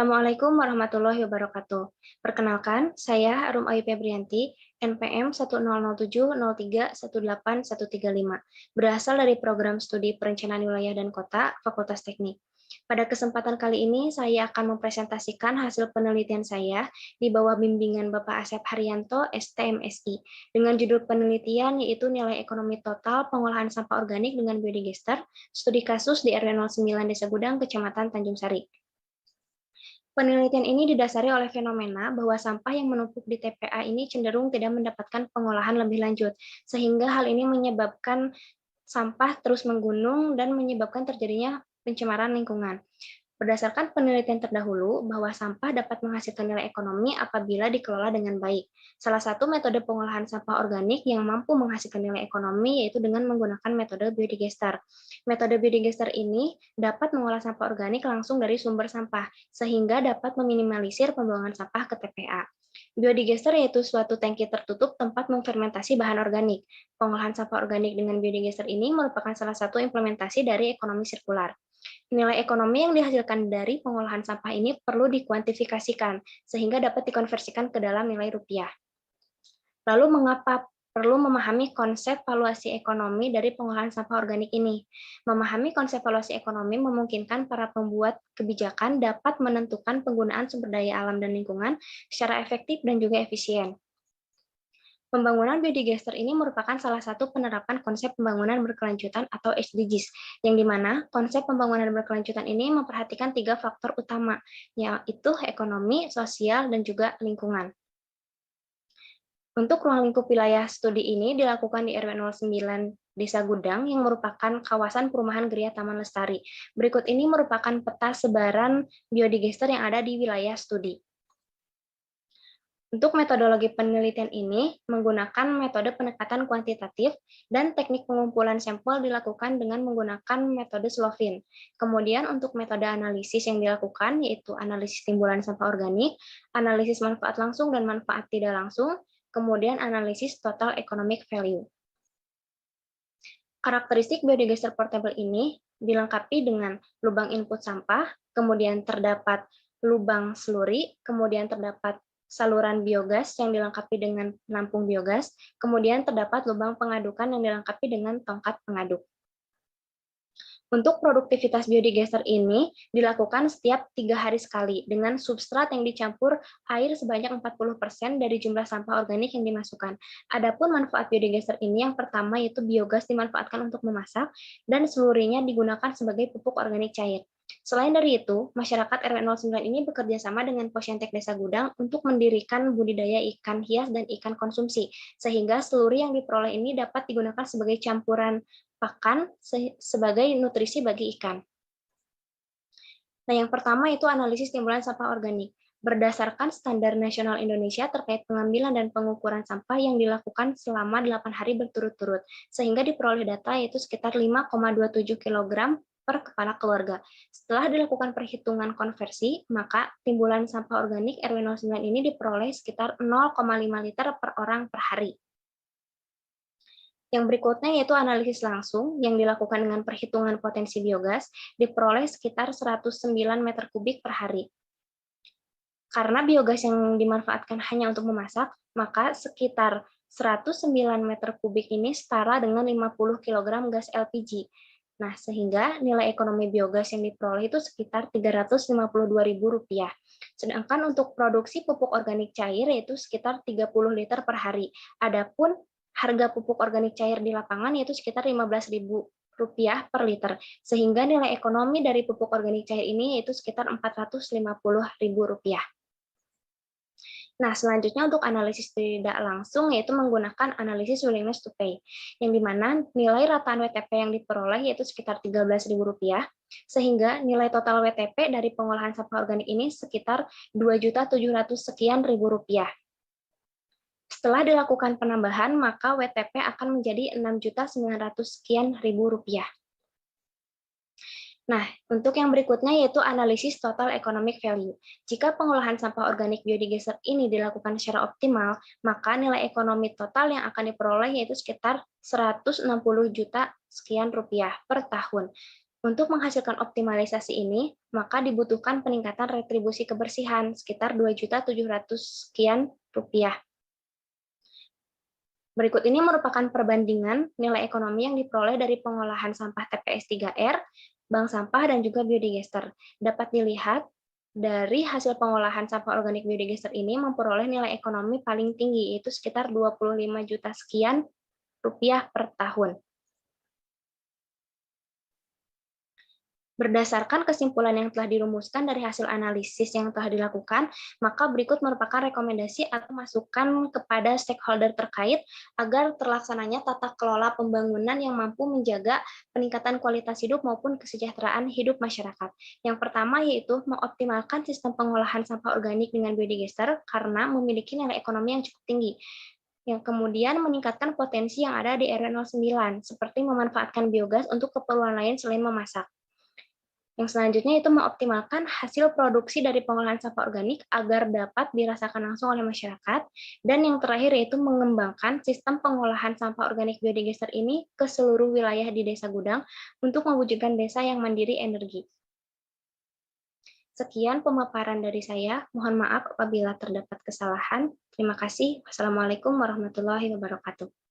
Assalamualaikum warahmatullahi wabarakatuh. Perkenalkan, saya Arum Ayu Febrianti, NPM 10070318185, berasal dari program studi Perencanaan Wilayah dan Kota, Fakultas Teknik. Pada kesempatan kali ini, saya akan mempresentasikan hasil penelitian saya di bawah bimbingan Bapak Asep Haryanto, STMSI, dengan judul penelitian yaitu nilai ekonomi total pengolahan sampah organik dengan biodigester, studi kasus di RW 09 Desa Gudang, Kecamatan Tanjung Sari. Penelitian ini didasari oleh fenomena bahwa sampah yang menumpuk di TPA ini cenderung tidak mendapatkan pengolahan lebih lanjut, sehingga hal ini menyebabkan sampah terus menggunung dan menyebabkan terjadinya pencemaran lingkungan. Berdasarkan penelitian terdahulu, bahwa sampah dapat menghasilkan nilai ekonomi apabila dikelola dengan baik. Salah satu metode pengolahan sampah organik yang mampu menghasilkan nilai ekonomi yaitu dengan menggunakan metode biodigester. Metode biodigester ini dapat mengolah sampah organik langsung dari sumber sampah, sehingga dapat meminimalisir pembuangan sampah ke TPA. Biodigester yaitu suatu tangki tertutup tempat memfermentasi bahan organik. Pengolahan sampah organik dengan biodigester ini merupakan salah satu implementasi dari ekonomi sirkular. Nilai ekonomi yang dihasilkan dari pengolahan sampah ini perlu dikuantifikasikan, sehingga dapat dikonversikan ke dalam nilai rupiah. Lalu mengapa perlu memahami konsep valuasi ekonomi dari pengolahan sampah organik ini? Memahami konsep valuasi ekonomi memungkinkan para pembuat kebijakan dapat menentukan penggunaan sumber daya alam dan lingkungan secara efektif dan juga efisien. Pembangunan biodigester ini merupakan salah satu penerapan konsep pembangunan berkelanjutan atau SDGs, yang dimana konsep pembangunan berkelanjutan ini memperhatikan 3 faktor utama, yaitu ekonomi, sosial, dan juga lingkungan. Untuk ruang lingkup wilayah studi ini dilakukan di RW 09 Desa Gudang yang merupakan kawasan perumahan Gria Taman Lestari. Berikut ini merupakan peta sebaran biodigester yang ada di wilayah studi. Untuk metodologi penelitian ini menggunakan metode pendekatan kuantitatif dan teknik pengumpulan sampel dilakukan dengan menggunakan metode Slovin. Kemudian untuk metode analisis yang dilakukan yaitu analisis timbulan sampah organik, analisis manfaat langsung dan manfaat tidak langsung, kemudian analisis total economic value. Karakteristik biodigester portable ini dilengkapi dengan lubang input sampah, kemudian terdapat lubang sluri, kemudian terdapat saluran biogas yang dilengkapi dengan penampung biogas, kemudian terdapat lubang pengadukan yang dilengkapi dengan tongkat pengaduk. Untuk produktivitas biodigester ini dilakukan setiap 3 hari sekali dengan substrat yang dicampur air sebanyak 40% dari jumlah sampah organik yang dimasukkan. Adapun manfaat biodigester ini yang pertama yaitu biogas dimanfaatkan untuk memasak dan seluruhnya digunakan sebagai pupuk organik cair. Selain dari itu, masyarakat RW 09 ini bekerja sama dengan Posyantek Desa Gudang untuk mendirikan budidaya ikan hias dan ikan konsumsi, sehingga seluruh yang diperoleh ini dapat digunakan sebagai campuran pakan sebagai nutrisi bagi ikan. Nah, yang pertama itu analisis timbulan sampah organik. Berdasarkan standar nasional Indonesia terkait pengambilan dan pengukuran sampah yang dilakukan selama 8 hari berturut-turut, sehingga diperoleh data yaitu sekitar 5,27 kg per kepala keluarga. Setelah dilakukan perhitungan konversi, maka timbulan sampah organik RW 09 ini diperoleh sekitar 0,5 liter per orang per hari. Yang berikutnya yaitu analisis langsung yang dilakukan dengan perhitungan potensi biogas diperoleh sekitar 109 meter kubik per hari. Karena biogas yang dimanfaatkan hanya untuk memasak, maka sekitar 109 meter kubik ini setara dengan 50 kg gas LPG. Nah, sehingga nilai ekonomi biogas yang diperoleh itu sekitar Rp352.000. Sedangkan untuk produksi pupuk organik cair yaitu sekitar 30 liter per hari. Adapun harga pupuk organik cair di lapangan yaitu sekitar Rp15.000 per liter, sehingga nilai ekonomi dari pupuk organik cair ini yaitu sekitar Rp450.000. Nah, selanjutnya untuk analisis tidak langsung yaitu menggunakan analisis willingness to pay, yang dimana nilai rataan WTP yang diperoleh yaitu sekitar Rp13.000, sehingga nilai total WTP dari pengolahan sampah organik ini sekitar Rp2.700 sekian ribu rupiah. Setelah dilakukan penambahan, maka WTP akan menjadi Rp6.900 sekian ribu rupiah. Nah, untuk yang berikutnya yaitu analisis total economic value. Jika pengolahan sampah organik biodigester ini dilakukan secara optimal, maka nilai ekonomi total yang akan diperoleh yaitu sekitar 160 juta sekian rupiah per tahun. Untuk menghasilkan optimalisasi ini, maka dibutuhkan peningkatan retribusi kebersihan sekitar 2.700 sekian rupiah. Berikut ini merupakan perbandingan nilai ekonomi yang diperoleh dari pengolahan sampah TPS 3R, bank sampah, dan juga biodigester. Dapat dilihat dari hasil pengolahan sampah organik biodigester ini memperoleh nilai ekonomi paling tinggi, yaitu sekitar 25 juta sekian rupiah per tahun. Berdasarkan kesimpulan yang telah dirumuskan dari hasil analisis yang telah dilakukan, maka berikut merupakan rekomendasi atau masukan kepada stakeholder terkait agar terlaksananya tata kelola pembangunan yang mampu menjaga peningkatan kualitas hidup maupun kesejahteraan hidup masyarakat. Yang pertama yaitu mengoptimalkan sistem pengolahan sampah organik dengan biodigester karena memiliki nilai ekonomi yang cukup tinggi. Yang kemudian meningkatkan potensi yang ada di RW09, seperti memanfaatkan biogas untuk keperluan lain selain memasak. Yang selanjutnya itu mengoptimalkan hasil produksi dari pengolahan sampah organik agar dapat dirasakan langsung oleh masyarakat. Dan yang terakhir yaitu mengembangkan sistem pengolahan sampah organik biodigester ini ke seluruh wilayah di Desa Gudang untuk mewujudkan desa yang mandiri energi. Sekian pemaparan dari saya. Mohon maaf apabila terdapat kesalahan. Terima kasih. Wassalamualaikum warahmatullahi wabarakatuh.